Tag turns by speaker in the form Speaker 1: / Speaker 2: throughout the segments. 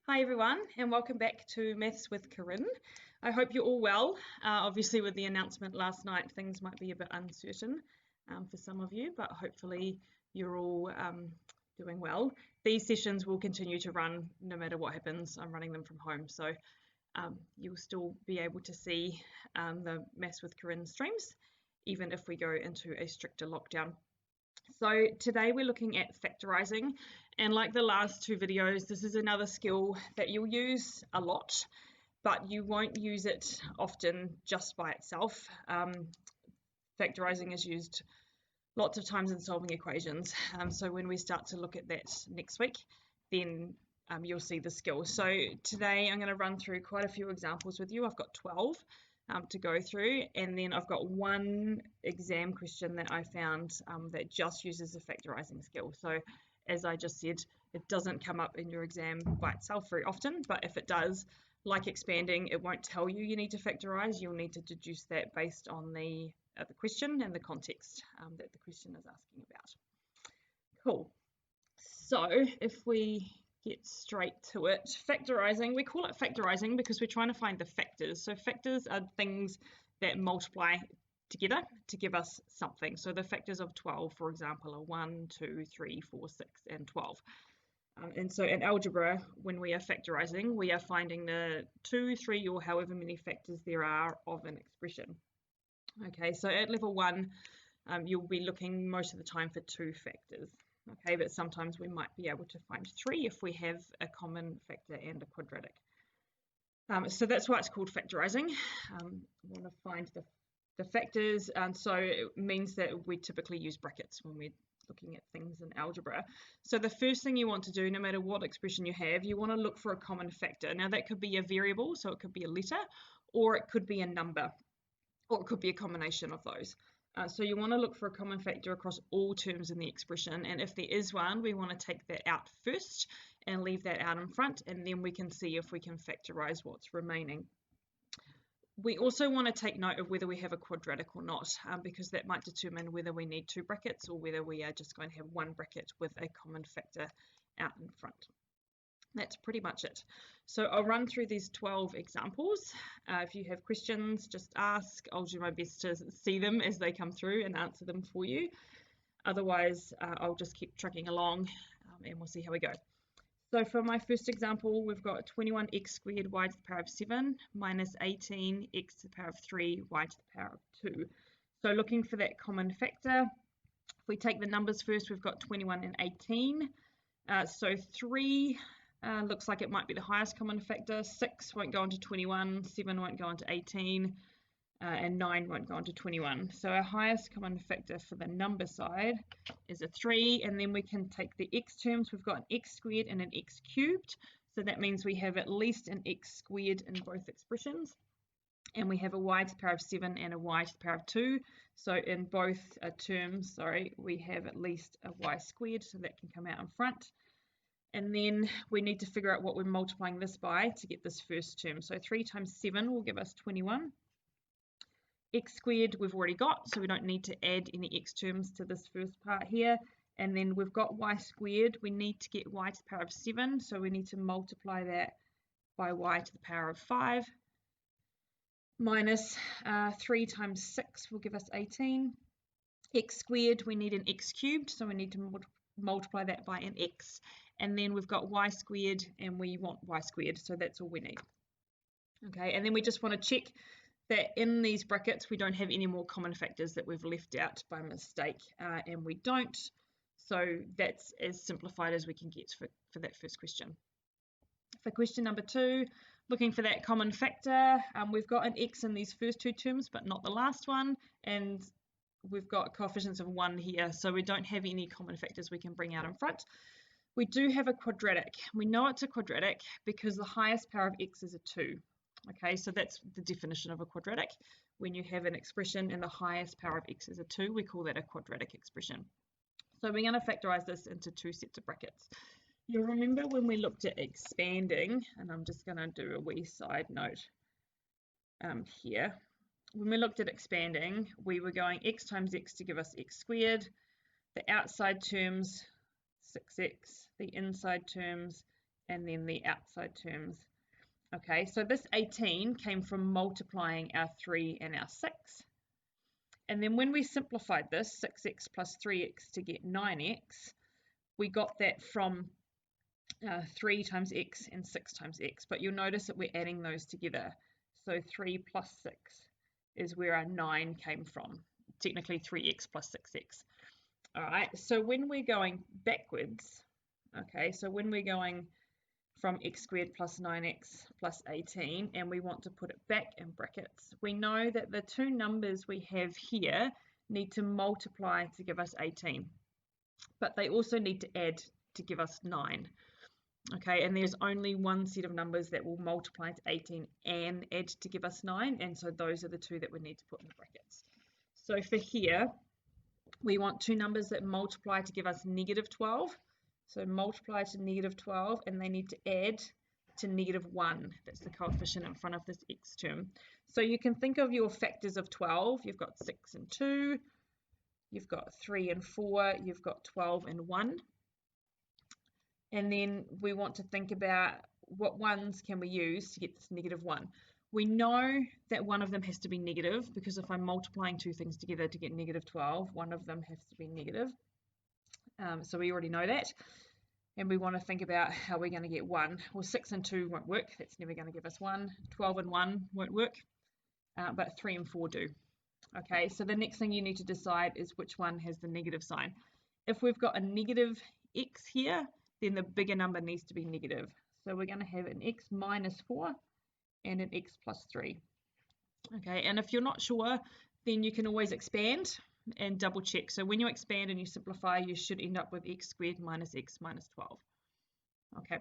Speaker 1: Hi everyone, and welcome back to Maths with Kirin. I hope you're all well. Obviously with the announcement last night, things might be a bit uncertain for some of you, but hopefully you're all doing well. These sessions will continue to run no matter what happens. I'm running them from home, so you'll still be able to see the Maths with Kirin streams, even if we go into a stricter lockdown. So today we're looking at factorizing, and like the last two videos, this is another skill that you'll use a lot, but you won't use it often just by itself. Factorizing is used lots of times in solving equations, so when we start to look at that next week, then you'll see the skill. So today I'm going to run through quite a few examples with you. I've got 12 to go through, and then I've got one exam question that I found that just uses a factorizing skill. So as I just said, it doesn't come up in your exam by itself very often, but if it does, like expanding, it won't tell you you need to factorize. You'll need to deduce that based on the question and the context that the question is asking about. Cool. So if we get straight to it, factorizing, we call it factorizing because we're trying to find the factors. So factors are things that multiply together to give us something. So the factors of 12, for example, are 1, 2, 3, 4, 6, and 12. And so in algebra, when we are factorizing, we are finding the 2, 3, or however many factors there are of an expression. Okay, so at level 1, you'll be looking most of the time for 2 factors. Okay, but sometimes we might be able to find 3 if we have a common factor and a quadratic. So that's why it's called factorizing. We want to find the factors, and so it means that we typically use brackets when we're looking at things in algebra. So the first thing you want to do, no matter what expression you have, you want to look for a common factor. Now that could be a variable, so it could be a letter, or it could be a number, or it could be a combination of those. So you want to look for a common factor across all terms in the expression, and if there is one, we want to take that out first and leave that out in front, and then we can see if we can factorize what's remaining. We also want to take note of whether we have a quadratic or not, because that might determine whether we need 2 brackets or whether we are just going to have 1 bracket with a common factor out in front. That's pretty much it. So I'll run through these 12 examples. If you have questions, just ask. I'll do my best to see them as they come through and answer them for you. Otherwise, I'll just keep trucking along and we'll see how we go. So for my first example, we've got 21x squared y to the power of 7 minus 18x to the power of 3 y to the power of 2. So looking for that common factor, if we take the numbers first, we've got 21 and 18. So 3 looks like it might be the highest common factor. 6 won't go into 21, 7 won't go into 18, and 9 won't go into 21. So our highest common factor for the number side is a 3, and then we can take the x terms. We've got an x squared and an x cubed, so that means we have at least an x squared in both expressions, and we have a y to the power of 7 and a y to the power of 2. So in both terms, we have at least a y squared, so that can come out in front. And then we need to figure out what we're multiplying this by to get this first term. So 3 times 7 will give us 21. X squared we've already got, so we don't need to add any x terms to this first part here. And then we've got y squared. We need to get y to the power of 7, so we need to multiply that by y to the power of 5. Minus 3 times 6 will give us 18. X squared, we need an x cubed, so we need to multiply that by an x. And then we've got y squared, and we want y squared, so that's all we need. Okay, and then we just want to check that in these brackets we don't have any more common factors that we've left out by mistake, and we don't. So that's as simplified as we can get for that first question. For question number 2, looking for that common factor, we've got an x in these first 2 terms, but not the last one, and we've got coefficients of 1 here, so we don't have any common factors we can bring out in front. We do have a quadratic. We know it's a quadratic because the highest power of x is a 2. Okay, so that's the definition of a quadratic. When you have an expression and the highest power of x is a 2, we call that a quadratic expression. So we're going to factorize this into 2 sets of brackets. You'll remember when we looked at expanding, and I'm just going to do a wee side note here. When we looked at expanding, we were going x times x to give us x squared. The outside terms 6x, the inside terms and then the outside terms. Okay, so this 18 came from multiplying our 3 and our 6. And then when we simplified this, 6x plus 3x to get 9x, we got that from 3 times x and 6 times x. But you'll notice that we're adding those together. So 3 plus 6 is where our 9 came from. Technically 3x plus 6x. All right, so when we're going backwards, okay, so when we're going from x squared plus 9x plus 18 and we want to put it back in brackets, we know that the two numbers we have here need to multiply to give us 18, but they also need to add to give us 9. Okay, and there's only one set of numbers that will multiply to 18 and add to give us 9, and so those are the two that we need to put in the brackets. So for here, we want two numbers that multiply to give us negative 12. So multiply to negative 12, and they need to add to negative 1. That's the coefficient in front of this x term. So you can think of your factors of 12. You've got 6 and 2. You've got 3 and 4. You've got 12 and 1. And then we want to think about what ones can we use to get this negative 1. We know that one of them has to be negative, because if I'm multiplying two things together to get negative 12, one of them has to be negative. So we already know that. And we want to think about how we're going to get 1. Well, 6 and 2 won't work. That's never going to give us 1. 12 and 1 won't work, but 3 and 4 do. Okay, so the next thing you need to decide is which one has the negative sign. If we've got a negative x here, then the bigger number needs to be negative. So we're going to have an x minus 4 and an x plus 3. Okay, and if you're not sure, then you can always expand and double check. So when you expand and you simplify, you should end up with x squared minus x minus 12. Okay,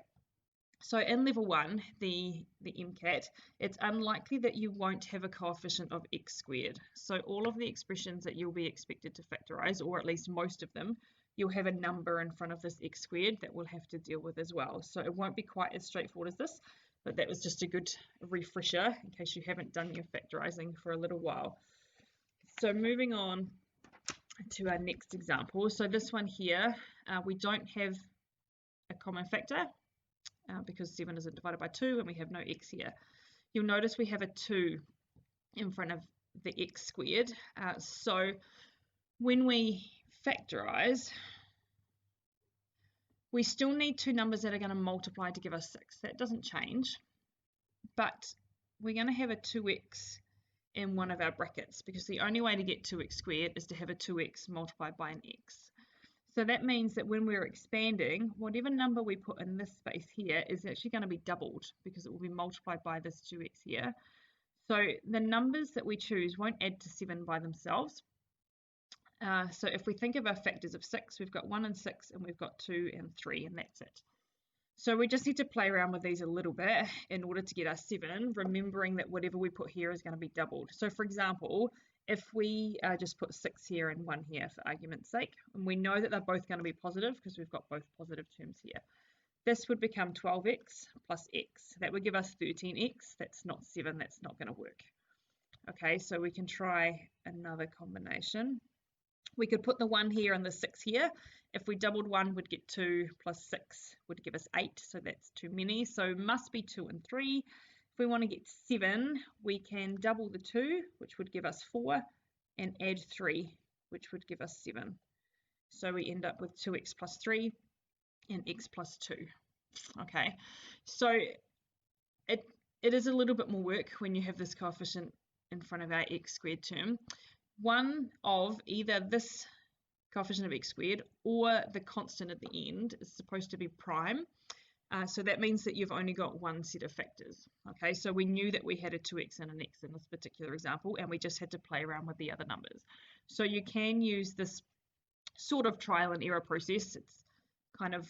Speaker 1: so in level 1, the MCAT, it's unlikely that you won't have a coefficient of x squared. So all of the expressions that you'll be expected to factorize, or at least most of them, you'll have a number in front of this x squared that we'll have to deal with as well. So it won't be quite as straightforward as this, but that was just a good refresher in case you haven't done your factorizing for a little while. So moving on to our next example. So this one here, we don't have a common factor because 7 isn't divided by 2 and we have no x here. You'll notice we have a 2 in front of the x squared. So when we factorize, we still need two numbers that are going to multiply to give us 6. That doesn't change, but we're going to have a 2x in one of our brackets, because the only way to get 2x squared is to have a 2x multiplied by an x. So that means that when we're expanding, whatever number we put in this space here is actually going to be doubled, because it will be multiplied by this 2x here. So the numbers that we choose won't add to 7 by themselves. So if we think of our factors of 6, we've got 1 and 6, and we've got 2 and 3, and that's it. So we just need to play around with these a little bit in order to get our 7, remembering that whatever we put here is going to be doubled. So for example, if we just put 6 here and 1 here for argument's sake, and we know that they're both going to be positive because we've got both positive terms here, this would become 12x plus x. That would give us 13x. That's not 7. That's not going to work. Okay, so we can try another combination. We could put the 1 here and the 6 here. If we doubled 1, we'd get 2 plus 6 would give us 8, so that's too many. So must be 2 and 3. If we want to get 7, we can double the 2, which would give us 4, and add 3, which would give us 7. So we end up with 2x plus 3 and x plus 2. Okay, so it is a little bit more work when you have this coefficient in front of our x squared term. One of either this coefficient of x squared or the constant at the end is supposed to be prime. So that means that you've only got one set of factors. Okay, so we knew that we had a 2x and an x in this particular example, and we just had to play around with the other numbers. So you can use this sort of trial and error process. It's kind of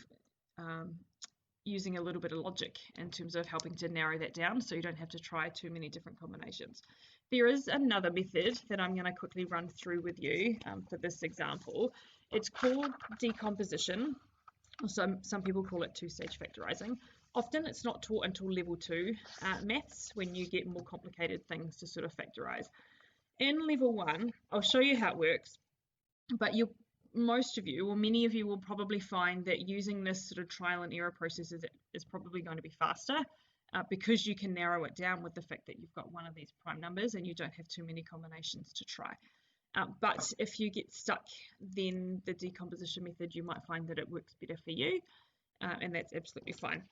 Speaker 1: using a little bit of logic in terms of helping to narrow that down, so you don't have to try too many different combinations. There is another method that I'm going to quickly run through with you for this example. It's called decomposition. Some people call it two-stage factorizing. Often it's not taught until level 2 maths, when you get more complicated things to sort of factorize. In level 1, I'll show you how it works, but most of you, or many of you, will probably find that using this sort of trial and error process is probably going to be faster because you can narrow it down with the fact that you've got one of these prime numbers and you don't have too many combinations to try. But if you get stuck, then the decomposition method, you might find that it works better for you, and that's absolutely fine.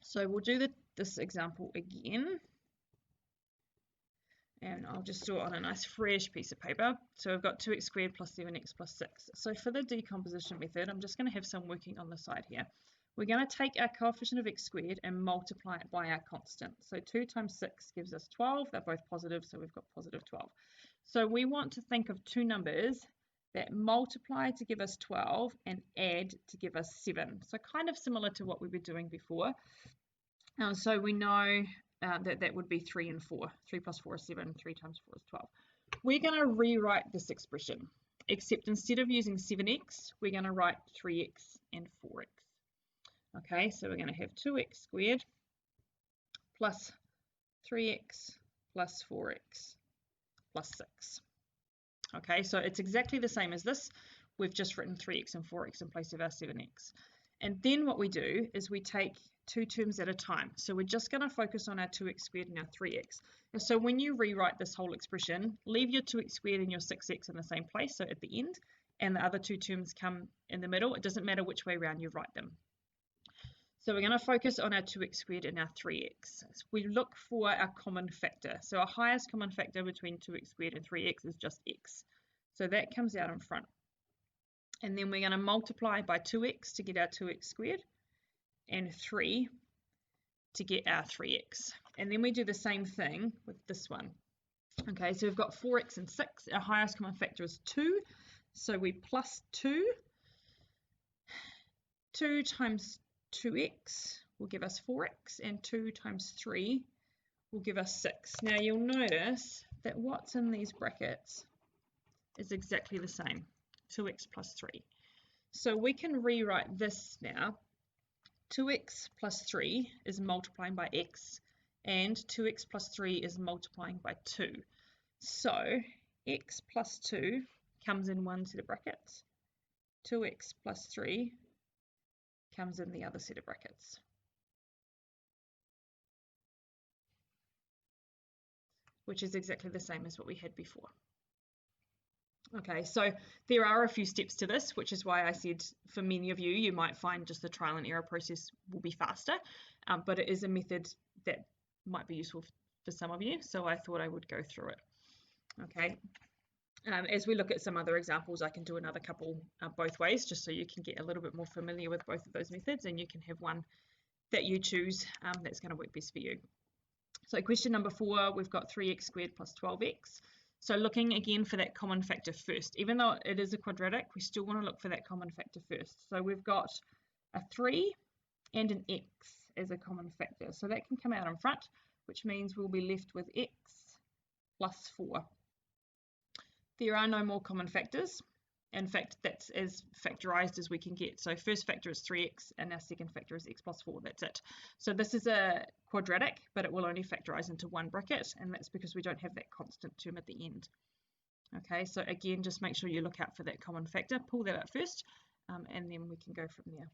Speaker 1: So we'll do this example again. And I'll just do it on a nice fresh piece of paper. So we've got 2x squared plus 7x plus 6. So for the decomposition method, I'm just going to have some working on the side here. We're going to take our coefficient of x squared and multiply it by our constant. So 2 times 6 gives us 12. They're both positive, so we've got positive 12. So we want to think of two numbers that multiply to give us 12 and add to give us 7. So kind of similar to what we were doing before. So we know that would be 3 and 4. 3 plus 4 is 7. 3 times 4 is 12. We're going to rewrite this expression, except instead of using 7x, we're going to write 3x and 4x. Okay, so we're going to have 2x squared plus 3x plus 4x plus 6. Okay, so it's exactly the same as this. We've just written 3x and 4x in place of our 7x. And then what we do is we take two terms at a time. So we're just going to focus on our 2x squared and our 3x. And so when you rewrite this whole expression, leave your 2x squared and your 6x in the same place, so at the end, and the other two terms come in the middle. It doesn't matter which way around you write them. So we're going to focus on our 2x squared and our 3x. We look for our common factor. So our highest common factor between 2x squared and 3x is just x. So that comes out in front. And then we're going to multiply by 2x to get our 2x squared and 3 to get our 3x. And then we do the same thing with this one. Okay, so we've got 4x and 6. Our highest common factor is 2. So we plus 2. 2 times 2x will give us 4x, and 2 times 3 will give us 6. Now you'll notice that what's in these brackets is exactly the same, 2x plus 3. So we can rewrite this now. 2x plus 3 is multiplying by x, and 2x plus 3 is multiplying by 2. So x plus 2 comes in one set of brackets. 2x plus 3 comes in the other set of brackets. Which is exactly the same as what we had before. Okay, so there are a few steps to this, which is why I said for many of you, you might find just the trial and error process will be faster, but it is a method that might be useful for some of you, so I thought I would go through it. Okay, as we look at some other examples, I can do another couple both ways, just so you can get a little bit more familiar with both of those methods, and you can have one that you choose that's going to work best for you. So question number 4, we've got 3x squared plus 12x. So looking again for that common factor first. Even though it is a quadratic, we still want to look for that common factor first. So we've got a 3 and an x as a common factor. So that can come out in front, which means we'll be left with x plus 4. There are no more common factors. In fact, that's as factorized as we can get. So first factor is 3x, and our second factor is x plus 4. That's it. So this is a quadratic, but it will only factorize into one bracket, and that's because we don't have that constant term at the end. Okay, so again, just make sure you look out for that common factor. Pull that out first, and then we can go from there.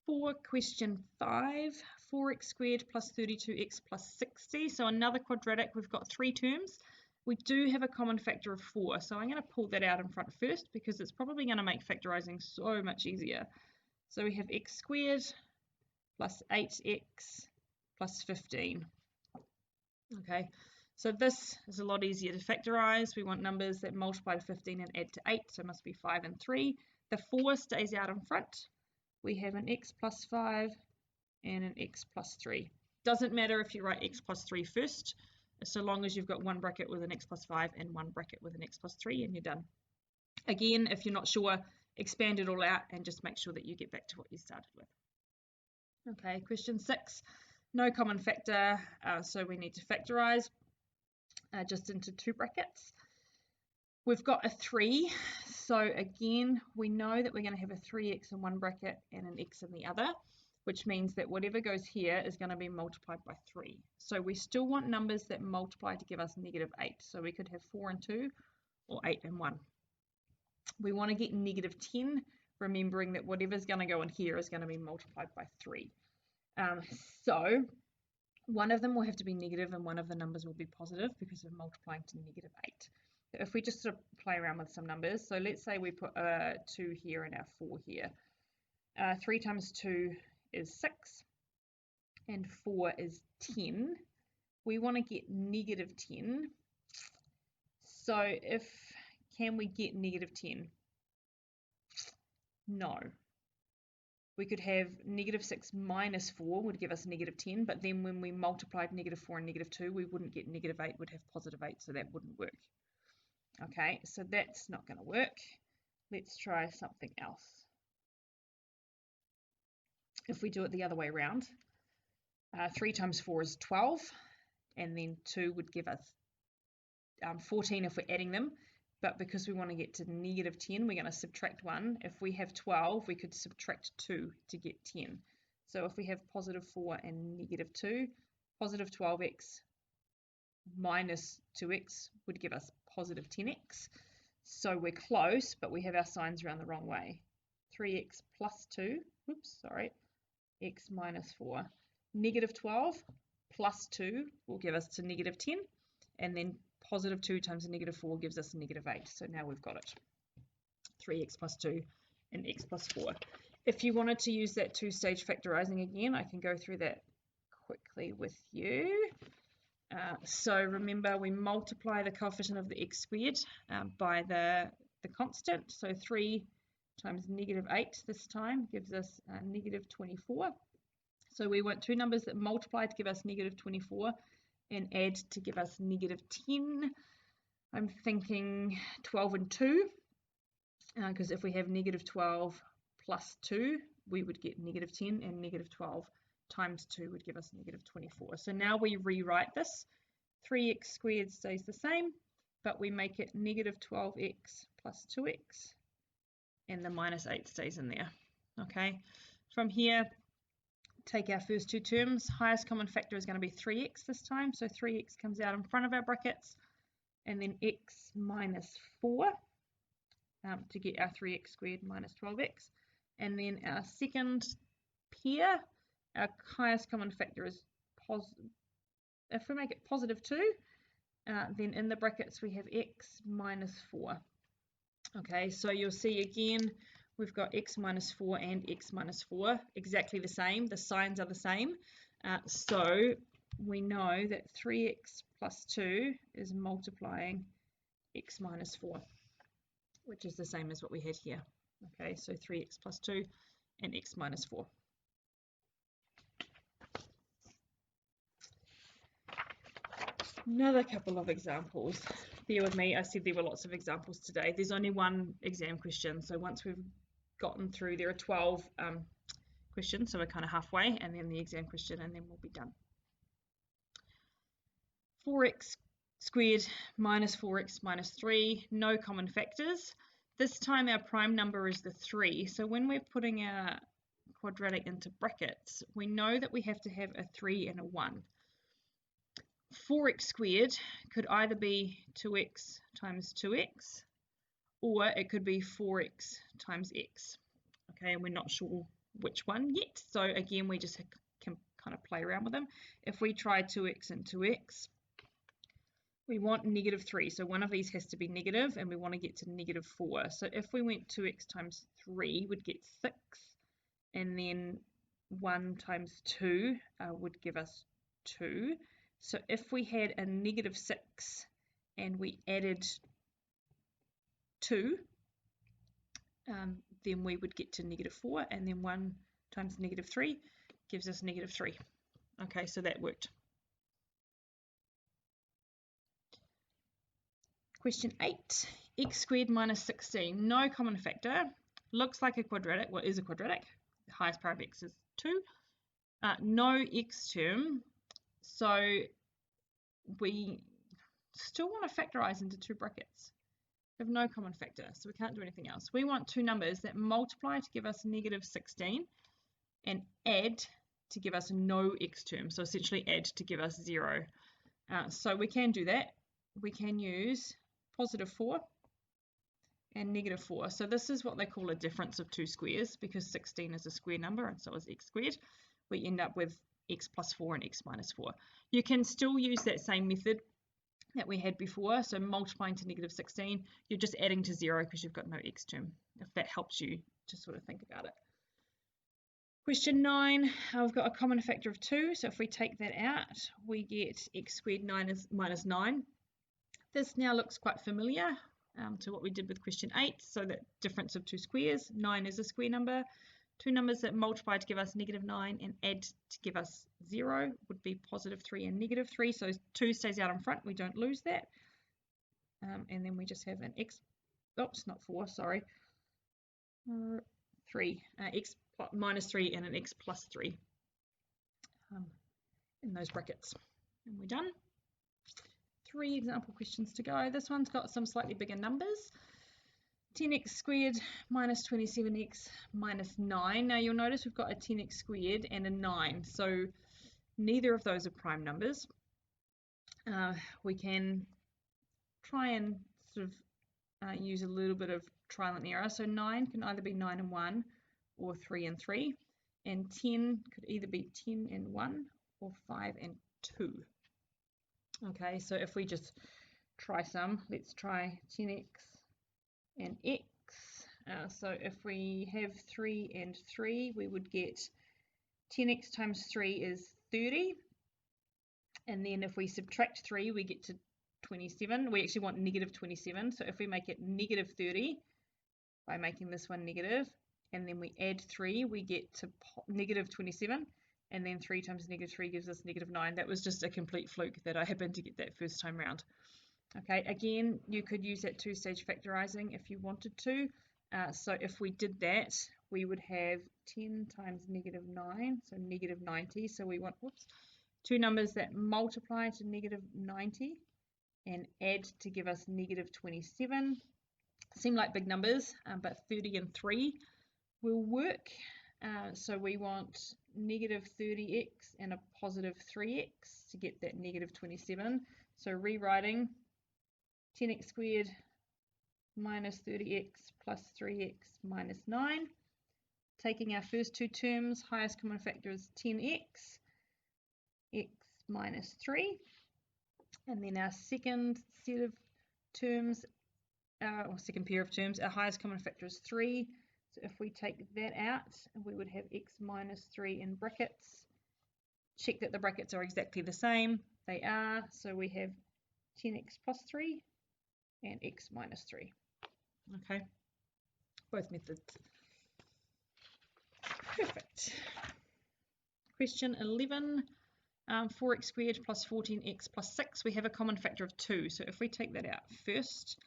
Speaker 1: For question 5, 4x squared plus 32x plus 60. So another quadratic, we've got 3 terms. We do have a common factor of 4, so I'm going to pull that out in front first because it's probably going to make factorizing so much easier. So we have x squared plus 8x plus 15. Okay, so this is a lot easier to factorize. We want numbers that multiply to 15 and add to 8, so it must be 5 and 3. The 4 stays out in front. We have an x plus 5 and an x plus 3. Doesn't matter if you write x plus 3 first, so long as you've got one bracket with an x plus 5 and one bracket with an x plus 3, and you're done. Again, if you're not sure, expand it all out and just make sure that you get back to what you started with. Okay, question 6, no common factor, so we need to factorize just into 2 brackets. We've got a 3, so again, we know that we're going to have a 3x in one bracket and an x in the other, which means that whatever goes here is going to be multiplied by 3. So we still want numbers that multiply to give us -8. So we could have 4 and 2 or 8 and 1. We want to get negative 10, remembering that whatever's going to go in here is going to be multiplied by 3. So one of them will have to be negative and one of the numbers will be positive because we're multiplying to negative 8. So if we just sort of play around with some numbers, so let's say we put a 2 here and our 4 here. 3 times 2 is 6 and 4 is 10. We want to get negative 10. So can we get negative 10? No. We could have negative 6 minus 4 would give us negative 10, but then when we multiplied negative 4 and negative 2, we wouldn't get negative 8, we'd have positive 8, so that wouldn't work. Okay, so that's not going to work. Let's try something else. If we do it the other way around, 3 times 4 is 12, and then 2 would give us 14 if we're adding them. But because we want to get to negative 10, we're going to subtract 1. If we have 12, we could subtract 2 to get 10. So if we have positive 4 and negative 2, positive 12x minus 2x would give us positive 10x. So we're close, but we have our signs around the wrong way. 3x plus 2, x minus 4. Negative 12 plus 2 will give us to negative 10, and then positive 2 times a negative 4 gives us a negative 8. So now we've got it. 3x plus 2 and x plus 4. If you wanted to use that two-stage factorizing again, I can go through that quickly with you. So remember, we multiply the coefficient of the x squared by the constant. So 3 times negative 8 this time gives us negative 24. So we want two numbers that multiply to give us negative 24 and add to give us negative 10. I'm thinking 12 and 2, because if we have negative 12 plus 2, we would get negative 10, and negative 12 times 2 would give us negative 24. So now we rewrite this. 3x squared stays the same, but we make it negative 12x plus 2x, and the minus 8 stays in there. Okay, from here, take our first two terms. Highest common factor is going to be 3x this time, so 3x comes out in front of our brackets, and then x minus 4 to get our 3x squared minus 12x. And then our second pair, our highest common factor is positive. If we make it positive 2, then in the brackets we have x minus 4. Okay, so you'll see again, we've got x minus 4 and x minus 4, exactly the same. The signs are the same. So we know that 3x plus 2 is multiplying x minus 4, which is the same as what we had here. Okay, so 3x plus 2 and x minus 4. Another couple of examples. Bear with me, I said there were lots of examples today. There's only one exam question, so once we've gotten through, there are 12 questions, so we're kind of halfway, and then the exam question, and then we'll be done. 4x squared minus 4x minus 3, no common factors. This time our prime number is the 3, so when we're putting our quadratic into brackets, we know that we have to have a 3 and a 1. 4x squared could either be 2x times 2x, or it could be 4x times x. Okay, and we're not sure which one yet, so again we just can kind of play around with them. If we try 2x and 2x, we want negative 3, so one of these has to be negative, and we want to get to negative 4. So if we went 2x times 3, we'd get 6, and then 1 times 2 would give us 2. So if we had a negative 6 and we added 2, then we would get to negative 4, and then 1 times negative 3 gives us negative 3. Okay, so that worked. Question 8, x squared minus 16, no common factor, looks like a quadratic, well, is a quadratic, the highest power of x is 2, no x term, so we still want to factorize into two brackets. We have no common factor, so we can't do anything else. We want two numbers that multiply to give us negative 16 and add to give us no x term, so essentially add to give us 0. So we can do that. We can use positive 4 and -4. So this is what they call a difference of two squares, because 16 is a square number and so is x squared. We end up with x plus 4 and x minus 4. You can still use that same method that we had before, so multiplying to -16, you're just adding to 0 because you've got no x term, if that helps you to sort of think about it. Question 9, we've got a common factor of 2, so if we take that out, we get x squared minus 9. This now looks quite familiar to what we did with question 8, so that difference of two squares, 9 is a square number. Two numbers that multiply to give us -9 and add to give us 0 would be +3 and -3, so 2 stays out in front, we don't lose that. And then we just have an x, oops, not 4, sorry, 3, x minus 3 and an x plus 3 in those brackets. And we're done. 3 example questions to go. This one's got some slightly bigger numbers. 10x squared minus 27x minus 9. Now you'll notice we've got a 10x squared and a 9, so neither of those are prime numbers. We can try and sort of use a little bit of trial and error. So 9 can either be 9 and 1 or 3 and 3, and 10 could either be 10 and 1 or 5 and 2. Okay, so if we just try some, let's try 10x and x. So if we have 3 and 3, we would get 10x times 3 is 30. And then if we subtract 3, we get to 27. We actually want -27. So if we make it -30 by making this one negative, and then we add 3, we get to -27. And then 3 times -3 gives us -9. That was just a complete fluke that I happened to get that first time round. Okay, again, you could use that two-stage factorizing if you wanted to. So if we did that, we would have 10 times -9, so -90. So we want, whoops, two numbers that multiply to -90 and add to give us -27. Seem like big numbers, but 30 and 3 will work. So we want -30x and a +3x to get that -27. So rewriting 10x squared minus 30x plus 3x minus 9. Taking our first two terms, highest common factor is 10x, x minus 3. And then our second set of terms, or second pair of terms, our highest common factor is 3. So if we take that out, we would have x minus 3 in brackets. Check that the brackets are exactly the same. They are, so we have 10x plus 3 and x minus 3. Okay, both methods. Perfect. Question 11, 4x squared plus 14x plus 6. We have a common factor of 2. So if we take that out first,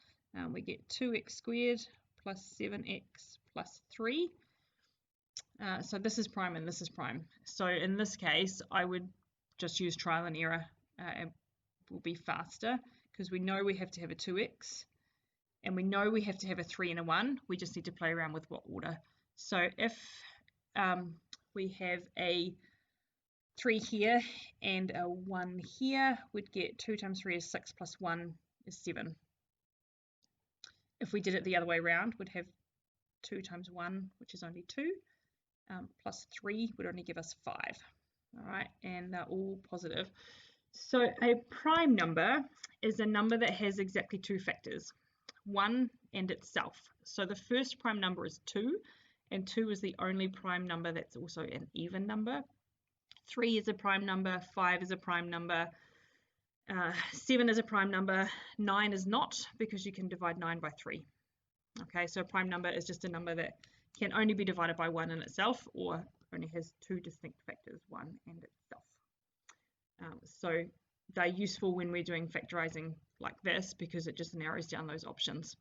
Speaker 1: we get 2x squared plus 7x plus 3. So this is prime and this is prime. So in this case, I would just use trial and error. It will be faster because we know we have to have a 2x and we know we have to have a 3 and a 1. We just need to play around with what order. So if we have a 3 here and a 1 here, we'd get 2 times 3 is 6 plus 1 is 7. If we did it the other way around, we'd have 2 times 1, which is only 2, plus 3 would only give us 5. All right, and they're all positive. So a prime number is a number that has exactly two factors, 1 and itself. So the first prime number is 2, and 2 is the only prime number that's also an even number. 3 is a prime number, 5 is a prime number, 7 is a prime number, 9 is not, because you can divide 9 by 3. Okay, so a prime number is just a number that can only be divided by 1 in itself, or only has two distinct factors, 1 and itself. So they're useful when we're doing factorizing like this because it just narrows down those options.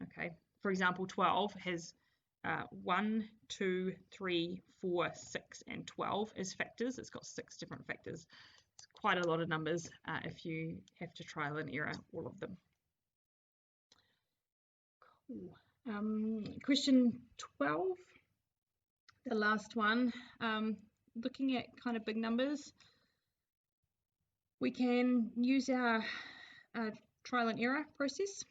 Speaker 1: Okay, for example, 12 has 1, 2, 3, 4, 6, and 12 as factors. It's got 6 different factors. It's quite a lot of numbers if you have to trial and error all of them. Cool. Question 12, the last one. Looking at kind of big numbers, we can use our trial and error process.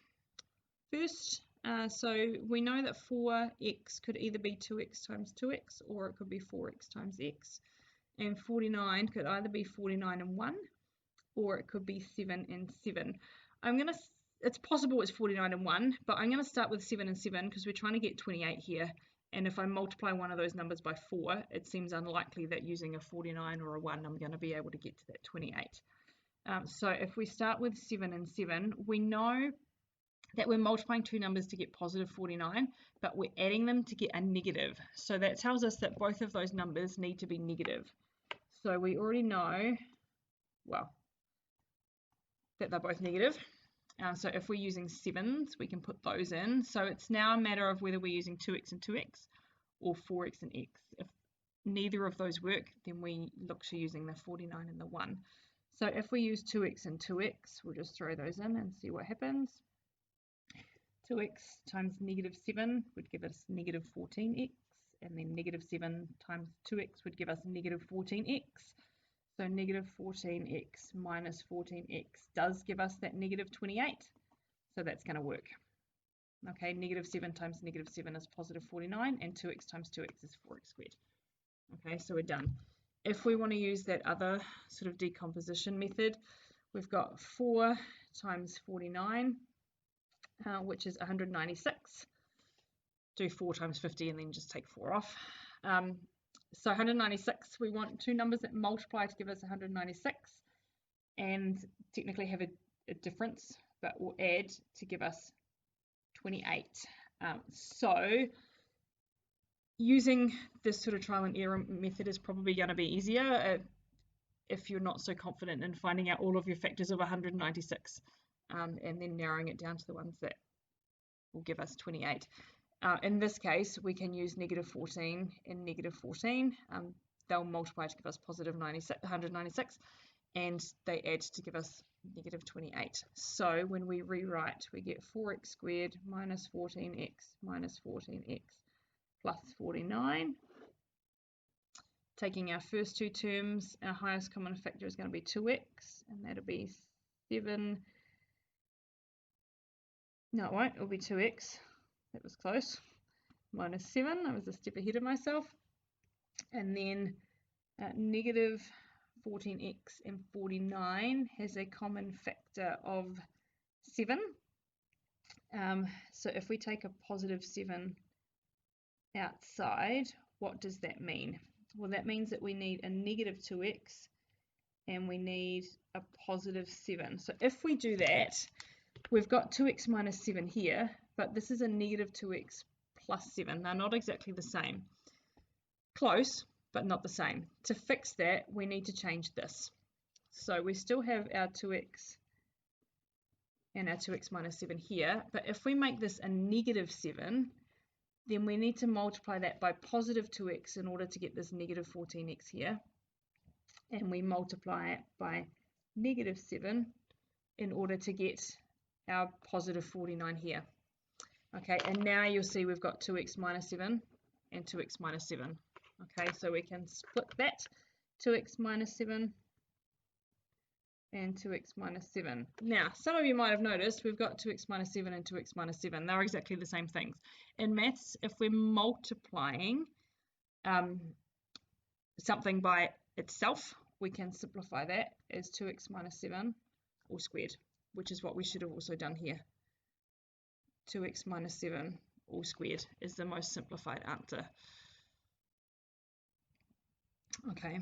Speaker 1: First, So we know that 4x could either be 2x times 2x, or it could be 4x times x. And 49 could either be 49 and 1, or it could be 7 and 7. It's possible it's 49 and 1, but I'm going to start with 7 and 7 because we're trying to get 28 here. And if I multiply one of those numbers by 4, it seems unlikely that using a 49 or a 1, I'm going to be able to get to that 28. So if we start with 7 and 7, we know that we're multiplying two numbers to get positive 49, but we're adding them to get a negative. So that tells us that both of those numbers need to be negative. So we already know, well, that they're both negative. So if we're using 7s, we can put those in. So it's now a matter of whether we're using 2x and 2x or 4x and x. If neither of those work, then we look to using the 49 and the 1. So if we use 2x and 2x, we'll just throw those in and see what happens. 2x times negative 7 would give us negative 14x, and then negative 7 times 2x would give us negative 14x. So negative 14x minus 14x does give us that negative 28. So that's going to work. Okay, negative 7 times negative 7 is positive 49, and 2x times 2x is 4x squared. Okay, so we're done. If we want to use that other sort of decomposition method, we've got 4 times 49, which is 196. Do 4 times 50 and then just take 4 off. So 196, we want two numbers that multiply to give us 196 and technically have a difference, but we'll add to give us 28. So using this sort of trial and error method is probably going to be easier if you're not so confident in finding out all of your factors of 196 and then narrowing it down to the ones that will give us 28. In this case, we can use negative 14 and negative 14. They'll multiply to give us positive 196, and they add to give us negative 28. So when we rewrite, we get 4x squared minus 14x minus 14x plus 49. Taking our first two terms, our highest common factor is going to be 2x, and that'll be 7. No, it won't. It'll be 2x. That was close. Minus 7. I was a step ahead of myself. And then negative 14x and 49 has a common factor of 7. So if we take a positive 7 outside, what does that mean? Well, that means that we need a negative 2x and we need a positive 7. So if we do that, we've got 2x minus 7 here, but this is a negative 2x plus 7. They're not exactly the same. Close, but not the same. To fix that, we need to change this. So we still have our 2x and our 2x minus 7 here, but if we make this a negative 7, then we need to multiply that by positive 2x in order to get this negative 14x here. And we multiply it by negative 7 in order to get our positive 49 here. Okay, and now you'll see we've got 2x minus 7 and 2x minus 7. Okay, so we can split that, 2x minus 7 and 2x minus 7. Now, some of you might have noticed we've got 2x minus 7 and 2x minus 7. They're exactly the same things. In maths, if we're multiplying something by itself, we can simplify that as 2x minus 7 all squared, which is what we should have also done here. 2x minus 7 all squared is the most simplified answer. Okay.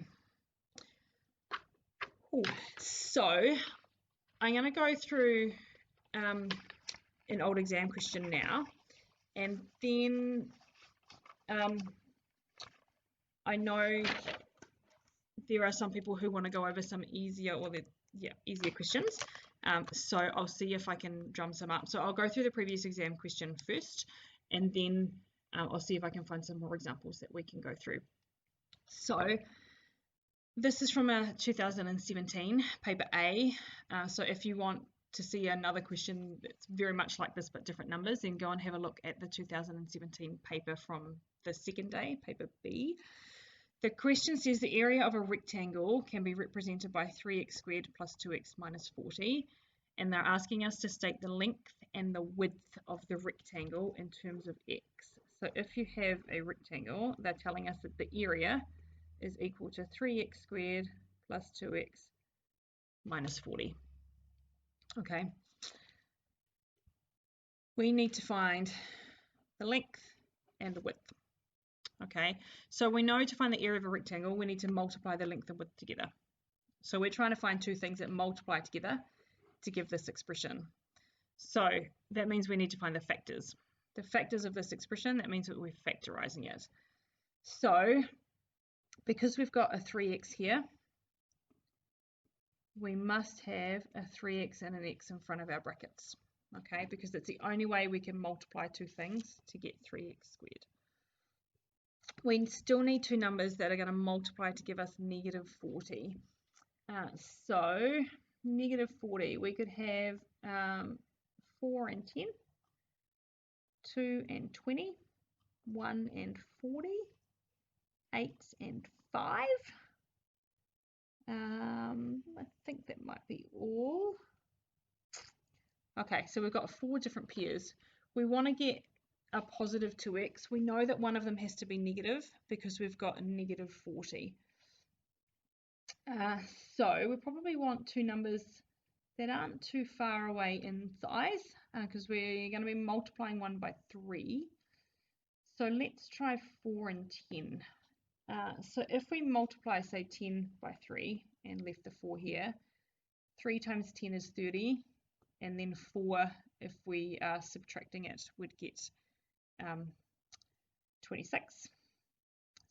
Speaker 1: Ooh. So I'm going to go through an old exam question now, and then I know there are some people who want to go over some easier easier questions. So I'll see if I can drum some up. So I'll go through the previous exam question first, and then I'll see if I can find some more examples that we can go through. So this is from a 2017 paper A. So if you want to see another question that's very much like this but different numbers, then go and have a look at the 2017 paper from the second day, paper B. The question says the area of a rectangle can be represented by 3x squared plus 2x minus 40, and they're asking us to state the length and the width of the rectangle in terms of x. So if you have a rectangle, they're telling us that the area is equal to 3x squared plus 2x minus 40. Okay. We need to find the length and the width. Okay, so we know to find the area of a rectangle, we need to multiply the length and width together. So we're trying to find two things that multiply together to give this expression. So that means we need to find the factors. The factors of this expression, that means that we're factorizing it. So because we've got a 3x here, we must have a 3x and an x in front of our brackets. Okay, because that's the only way we can multiply two things to get 3x squared. We still need two numbers that are going to multiply to give us negative 40. So negative 40, we could have 4 and 10, 2 and 20, 1 and 40, 8 and 5. I think that might be all. Okay, so we've got 4 different pairs. We want to get a positive 2x. We know that one of them has to be negative because we've got a negative 40. So we probably want two numbers that aren't too far away in size because we're going to be multiplying 1 by 3. So let's try 4 and 10. So if we multiply, say, 10 by 3 and left the 4 here, 3 times 10 is 30, and then 4, if we are subtracting it, would get 26.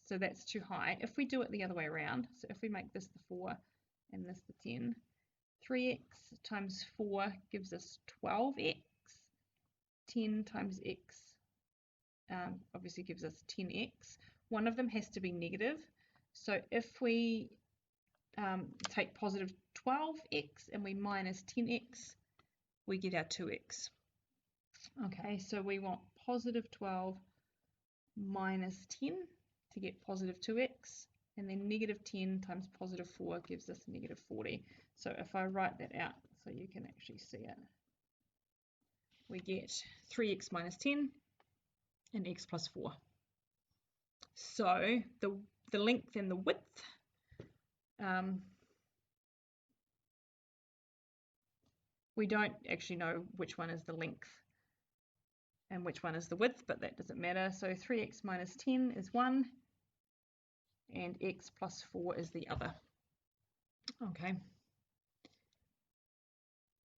Speaker 1: So that's too high. If we do it the other way around, so if we make this the 4 and this the 10, 3x times 4 gives us 12x. 10 times x obviously gives us 10x. One of them has to be negative. So if we take positive 12x and we minus 10x, we get our 2x. Okay, so we want positive 12 minus 10 to get positive 2x, and then negative 10 times positive 4 gives us negative 40. So if I write that out so you can actually see it, we get 3x minus 10 and x plus 4. So the length and the width, we don't actually know which one is the length and which one is the width, but that doesn't matter. So 3x minus 10 is 1 and x plus 4 is the other. Okay.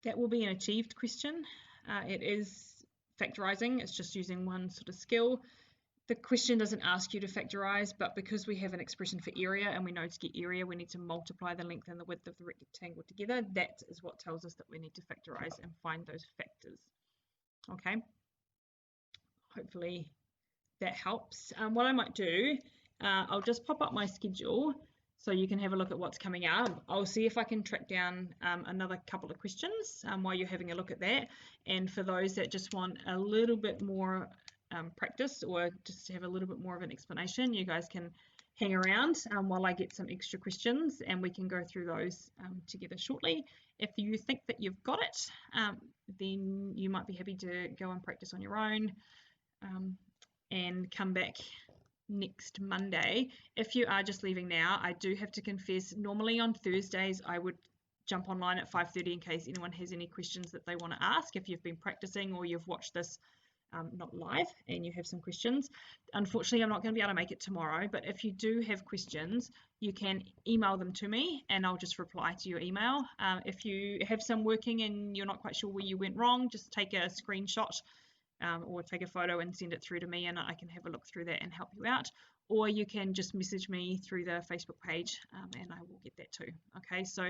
Speaker 1: That will be an achieved question. It is factorizing. It's just using one sort of skill. The question doesn't ask you to factorize, but because we have an expression for area and we know to get area, we need to multiply the length and the width of the rectangle together. That is what tells us that we need to factorize and find those factors. Okay. Hopefully that helps. What I might do, I'll just pop up my schedule so you can have a look at what's coming up. I'll see if I can track down another couple of questions while you're having a look at that. And for those that just want a little bit more practice or just have a little bit more of an explanation, you guys can hang around while I get some extra questions and we can go through those together shortly. If you think that you've got it, then you might be happy to go and practice on your own and come back next Monday. If you are just leaving now, I do have to confess, normally on Thursdays I would jump online at 5:30 in case anyone has any questions that they want to ask. If you've been practicing or you've watched this not live and you have some questions. Unfortunately, I'm not going to be able to make it tomorrow, but if you do have questions, you can email them to me and I'll just reply to your email. If you have some working and you're not quite sure where you went wrong, just take a screenshot or take a photo and send it through to me and I can have a look through that and help you out. Or you can just message me through the Facebook page and I will get that too. Okay, so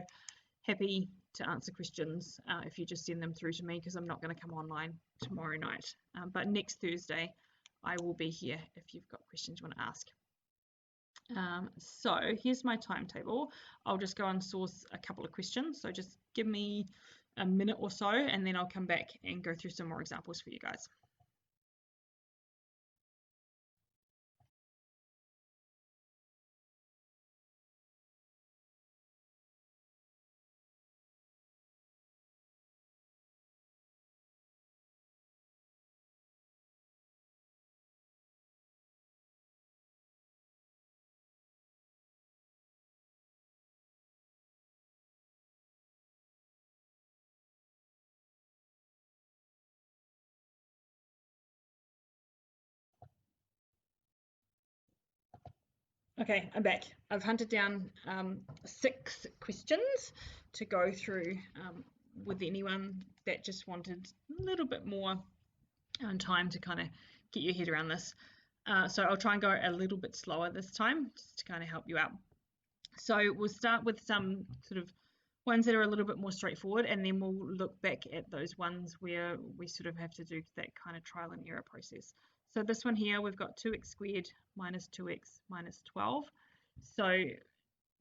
Speaker 1: happy to answer questions if you just send them through to me because I'm not going to come online tomorrow night. But next Thursday, I will be here if you've got questions you want to ask. So here's my timetable. I'll just go and source a couple of questions. So just give me a minute or so and then I'll come back and go through some more examples for you guys. Okay, I'm back. I've hunted down 6 questions to go through with anyone that just wanted a little bit more time to kind of get your head around this. So I'll try and go a little bit slower this time just to kind of help you out. So we'll start with some sort of ones that are a little bit more straightforward, and then we'll look back at those ones where we sort of have to do that kind of trial and error process. So this one here, we've got 2x squared minus 2x minus 12. So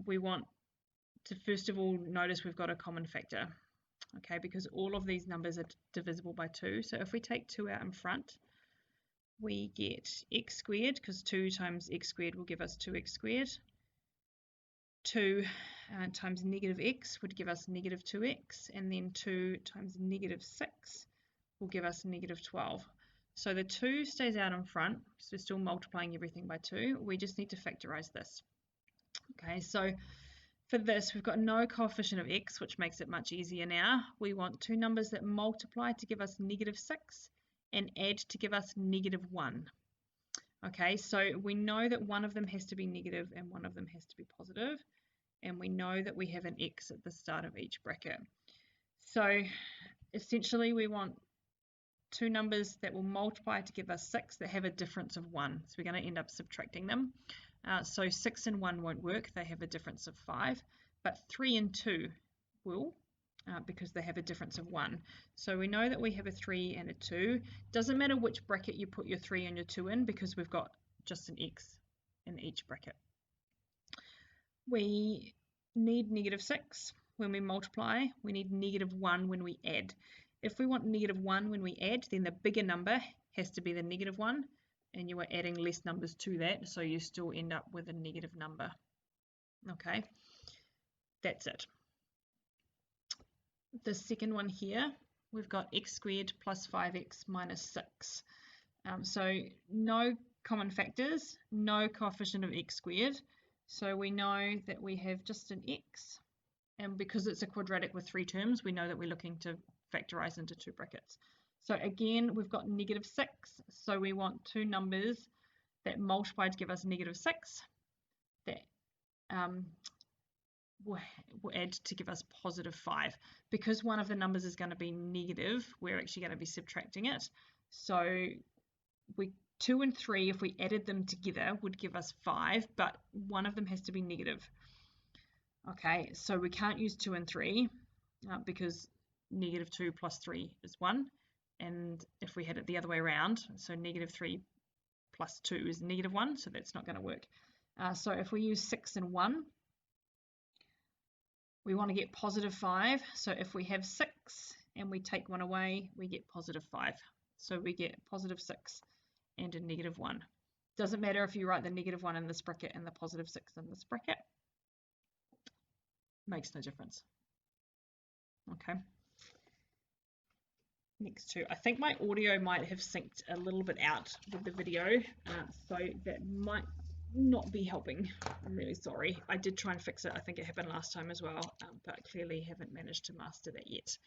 Speaker 1: we want to first of all notice we've got a common factor, okay, because all of these numbers are divisible by 2. So if we take 2 out in front, we get x squared, because 2 times x squared will give us 2x squared. 2 times negative x would give us negative 2x, and then 2 times negative 6 will give us negative 12. So the 2 stays out in front, so we're still multiplying everything by 2. We just need to factorize this. Okay, so for this, we've got no coefficient of x, which makes it much easier now. We want 2 numbers that multiply to give us negative 6 and add to give us negative 1. Okay, so we know that one of them has to be negative and one of them has to be positive, and we know that we have an x at the start of each bracket. So essentially we want 2 numbers that will multiply to give us 6 that have a difference of 1. So we're going to end up subtracting them. So 6 and 1 won't work, they have a difference of 5, but 3 and 2 will, because they have a difference of 1. So we know that we have a 3 and a 2. Doesn't matter which bracket you put your 3 and your 2 in, because we've got just an x in each bracket. We need negative 6 when we multiply. We need negative 1 when we add. If we want negative 1 when we add, then the bigger number has to be the negative 1, and you are adding less numbers to that, so you still end up with a negative number. Okay, that's it. The second one here, we've got x squared plus 5x minus 6. So no common factors, no coefficient of x squared. So we know that we have just an x, and because it's a quadratic with 3 terms, we know that we're looking to factorize into 2 brackets. So again, we've got negative 6, so we want 2 numbers that multiply to give us negative 6 that will add to give us positive 5. Because one of the numbers is going to be negative, we're actually going to be subtracting it. So 2 and 3, if we added them together, would give us 5, but one of them has to be negative. Okay, so we can't use 2 and 3 because negative 2 plus 3 is 1. And if we had it the other way around, so negative 3 plus 2 is negative 1, so that's not going to work. So if we use 6 and 1, we want to get positive 5. So if we have 6 and we take 1 away, we get positive 5. So we get positive 6 and a negative 1. Doesn't matter if you write the negative 1 in this bracket and the positive 6 in this bracket. Makes no difference. Okay. Next 2. I think my audio might have synced a little bit out with the video, so that might not be helping. I'm really sorry. I did try and fix it. I think it happened last time as well, but clearly haven't managed to master that yet.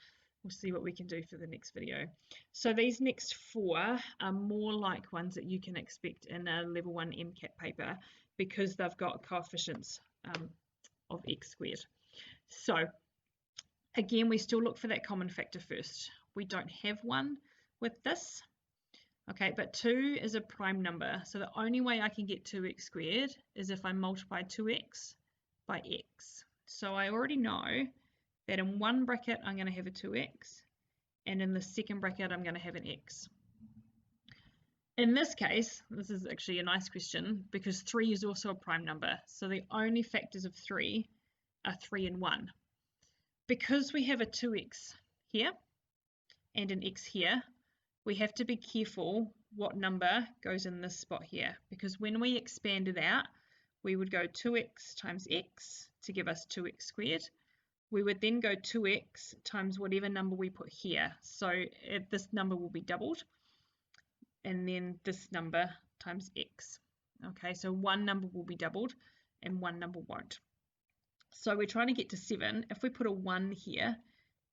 Speaker 1: We'll see what we can do for the next video. So these next 4 are more like ones that you can expect in a level 1 MCAT paper, because they've got coefficients of x squared. So again, we still look for that common factor first. We don't have one with this. Okay, but 2 is a prime number, so the only way I can get 2x squared is if I multiply 2x by x. So I already know that in one bracket I'm going to have a 2x, and in the second bracket I'm going to have an x. In this case, this is actually a nice question, because 3 is also a prime number, so the only factors of 3 are 3 and 1. Because we have a 2x here and an x here, we have to be careful what number goes in this spot here, because when we expand it out, we would go 2x times x to give us 2x squared. We would then go 2x times whatever number we put here. So this number will be doubled, and then this number times x. Okay, so one number will be doubled and one number won't. So we're trying to get to 7. If we put a 1 here,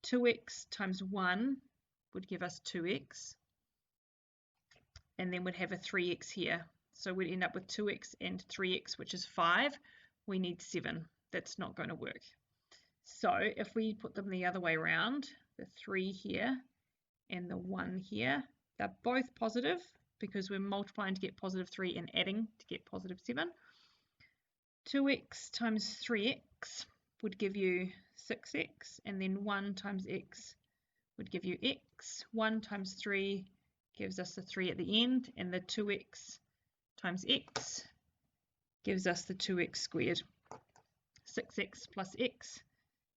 Speaker 1: 2x times 1 would give us 2x, and then we'd have a 3x here, So we'd end up with 2x and 3x, which is 5. We need 7. That's not going to work. So if we put them the other way around, the 3 here and the 1 here, they're both positive because we're multiplying to get positive 3 and adding to get positive 7. 2x times 3x would give you 6x, and then 1 times x would give you x. 1 times 3 gives us the 3 at the end, and the 2x times x gives us the 2x squared. 6x plus x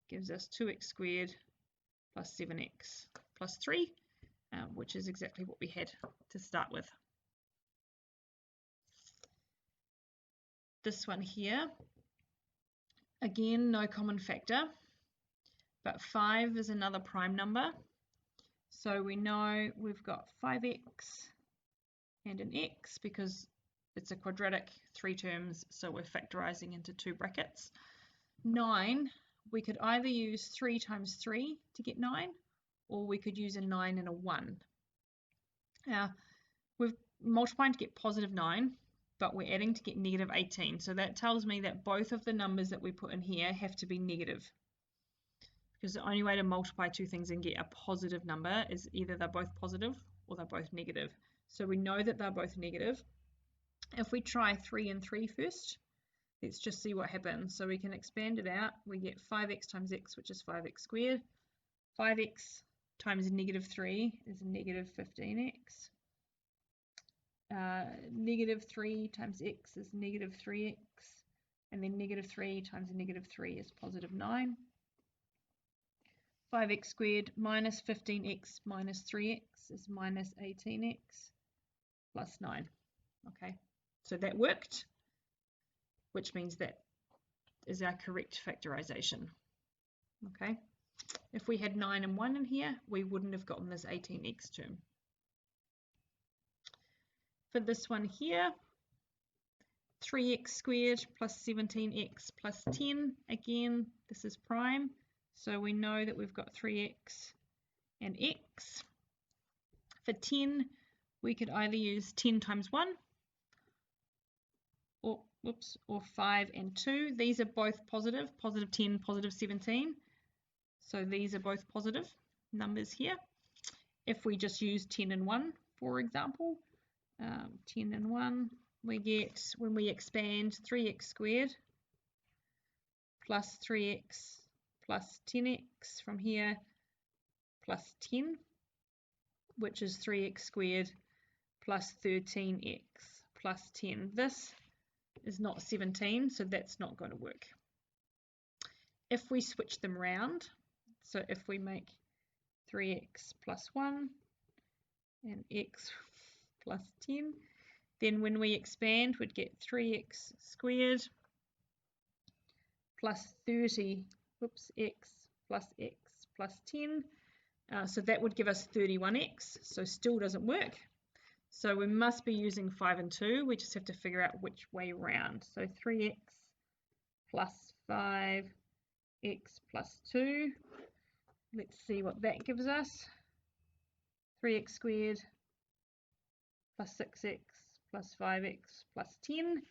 Speaker 1: gives us 2x squared plus 7x plus 3, which is exactly what we had to start with. This one here, again, no common factor, but 5 is another prime number. So we know we've got 5x and an x because it's a quadratic, 3 terms, so we're factorizing into 2 brackets. 9, we could either use 3 times 3 to get 9, or we could use a 9 and a 1. Now, we're multiplying to get positive 9, but we're adding to get negative 18. So that tells me that both of the numbers that we put in here have to be negative. Because the only way to multiply two things and get a positive number is either they're both positive or they're both negative. So we know that they're both negative. If we try 3 and 3 first, let's just see what happens. So we can expand it out. We get 5x times x, which is 5x squared. 5x times negative 3 is negative 15x. Negative 3 times x is negative 3x. And then negative 3 times negative 3 is positive 9. 5x squared minus 15x minus 3x is minus 18x plus 9. Okay, so that worked, which means that is our correct factorization. Okay, if we had 9 and 1 in here, we wouldn't have gotten this 18x term. For this one here, 3x squared plus 17x plus 10, again, this is prime, so we know that we've got 3x and x. For 10, we could either use 10 times 1, or 5 and 2. These are both positive, positive 10, positive 17. So these are both positive numbers here. If we just use 10 and 1, for example, 10 and 1, we get, when we expand, 3x squared plus 3x plus 10x from here plus 10, which is 3x squared plus 13x plus 10. This is not 17, so that's not going to work. If we switch them around, so if we make 3x plus 1 and x plus 10, then when we expand, we'd get 3x squared plus 30, x plus 10. So that would give us 31x, so still doesn't work. So we must be using 5 and 2. We just have to figure out which way round. So 3x plus 5, x plus 2. Let's see what that gives us. 3x squared plus 6x plus 5x plus 10.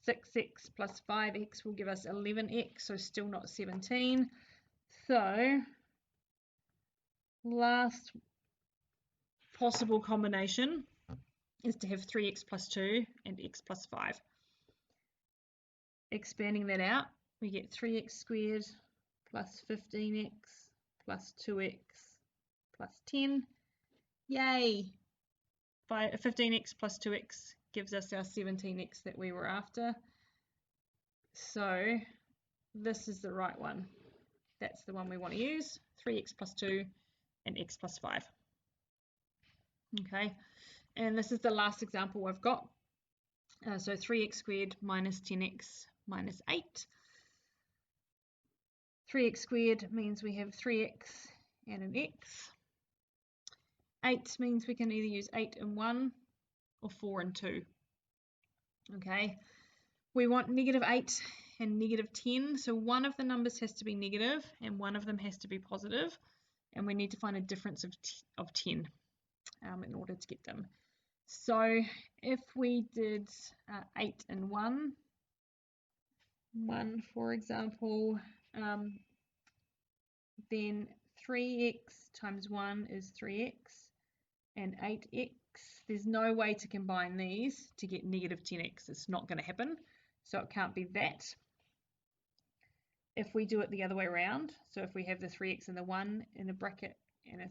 Speaker 1: 6x plus 5x will give us 11x, so still not 17. So last possible combination is to have 3x plus 2 and x plus 5. Expanding that out, we get 3x squared plus 15x plus 2x plus 10. Yay! 15x plus 2x gives us our 17x that we were after. So this is the right one. That's the one we want to use. 3x plus 2 and x plus 5. Okay, and this is the last example I've got. So 3x squared minus 10x minus 8. 3x squared means we have 3x and an x. 8 means we can either use 8 and 1 or 4 and 2. Okay, we want negative 8 and negative 10, so one of the numbers has to be negative and one of them has to be positive, and we need to find a difference of 10 in order to get them. So if we did 8 and 1, for example, then 3x times 1 is 3x, and 8x, there's no way to combine these to get negative 10x. It's not going to happen, so it can't be that. If we do it the other way around, so if we have the 3x and the 1 in a bracket and a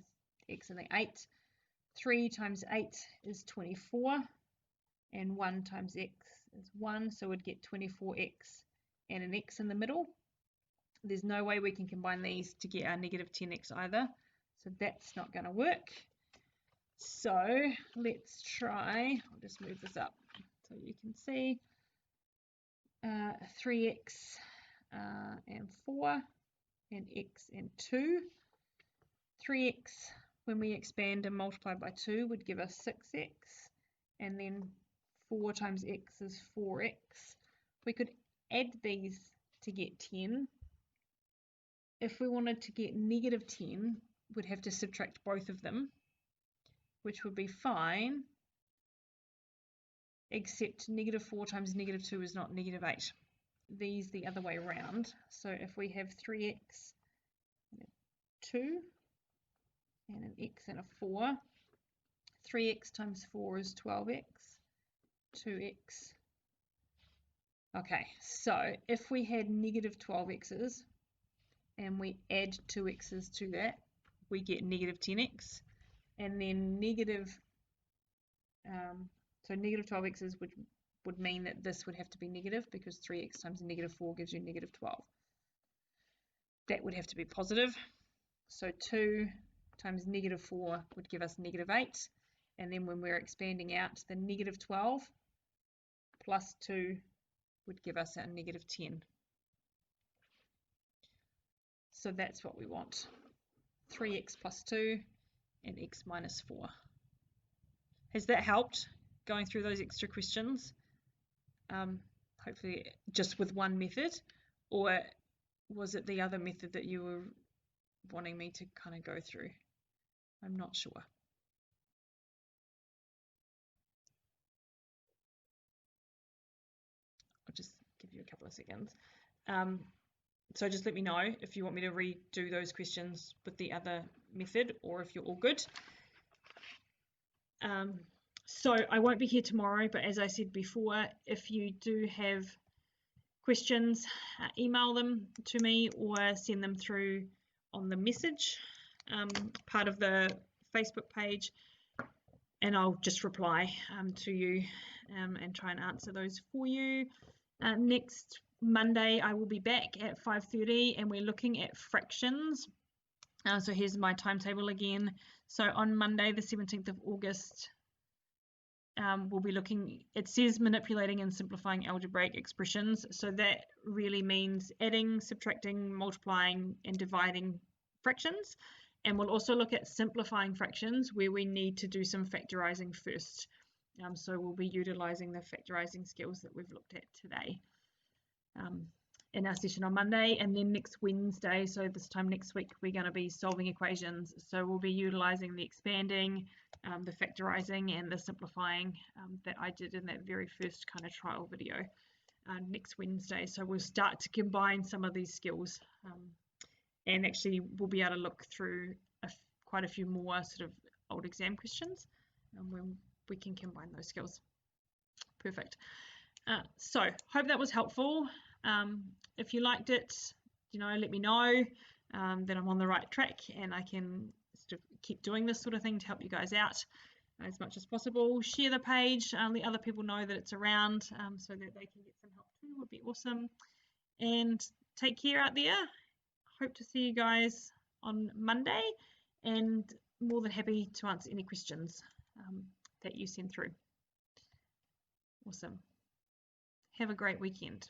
Speaker 1: x and the 8, 3 times 8 is 24, and 1 times x is 1, so we'd get 24x and an x in the middle. There's no way we can combine these to get our negative 10x either, so that's not going to work. So let's try, I'll just move this up so you can see, 3x and 4 and x and 2. 3x, when we expand and multiply by 2, would give us 6x, and then 4 times x is 4x. We could add these to get 10. If we wanted to get negative 10, we'd have to subtract both of them, which would be fine, except negative 4 times negative 2 is not negative 8. These the other way around. So if we have 3x and a 2 and an x and a 4, 3x times 4 is 12x, 2x. Okay, so if we had negative 12x's and we add 2x's to that, we get negative 10x, and then negative 12x's would mean that this would have to be negative, because 3x times negative 4 gives you negative 12. That would have to be positive. So 2 times negative 4 would give us negative 8, and then when we're expanding out, the negative 12 plus 2 would give us our negative 10. So that's what we want. 3x plus 2 and x minus 4. Has that helped, going through those extra questions? Hopefully just with one method, or was it the other method that you were wanting me to kind of go through? I'm not sure. I'll just give you a couple of seconds. So just let me know if you want me to redo those questions with the other method, or if you're all good. So I won't be here tomorrow, but as I said before, if you do have questions, email them to me or send them through on the message part of the Facebook page, and I'll just reply to you and try and answer those for you. Next Monday I will be back at 5:30, and we're looking at fractions. So here's my timetable again. So on Monday the 17th of August, we'll be looking, it says manipulating and simplifying algebraic expressions, so that really means adding, subtracting, multiplying and dividing fractions. And we'll also look at simplifying fractions, where we need to do some factorizing first. So we'll be utilizing the factorizing skills that we've looked at today in our session on Monday. And then next Wednesday, so this time next week, we're going to be solving equations. So we'll be utilizing the expanding, the factorizing and the simplifying that I did in that very first kind of trial video next Wednesday. So we'll start to combine some of these skills, and actually we'll be able to look through quite a few more sort of old exam questions when we can combine those skills. Perfect. So hope that was helpful. If you liked it, let me know that I'm on the right track, and I can sort of keep doing this sort of thing to help you guys out as much as possible. Share the page, let other people know that it's around, so that they can get some help too. Would be awesome. And take care out there. Hope to see you guys on Monday, and more than happy to answer any questions that you send through. Awesome. Have a great weekend.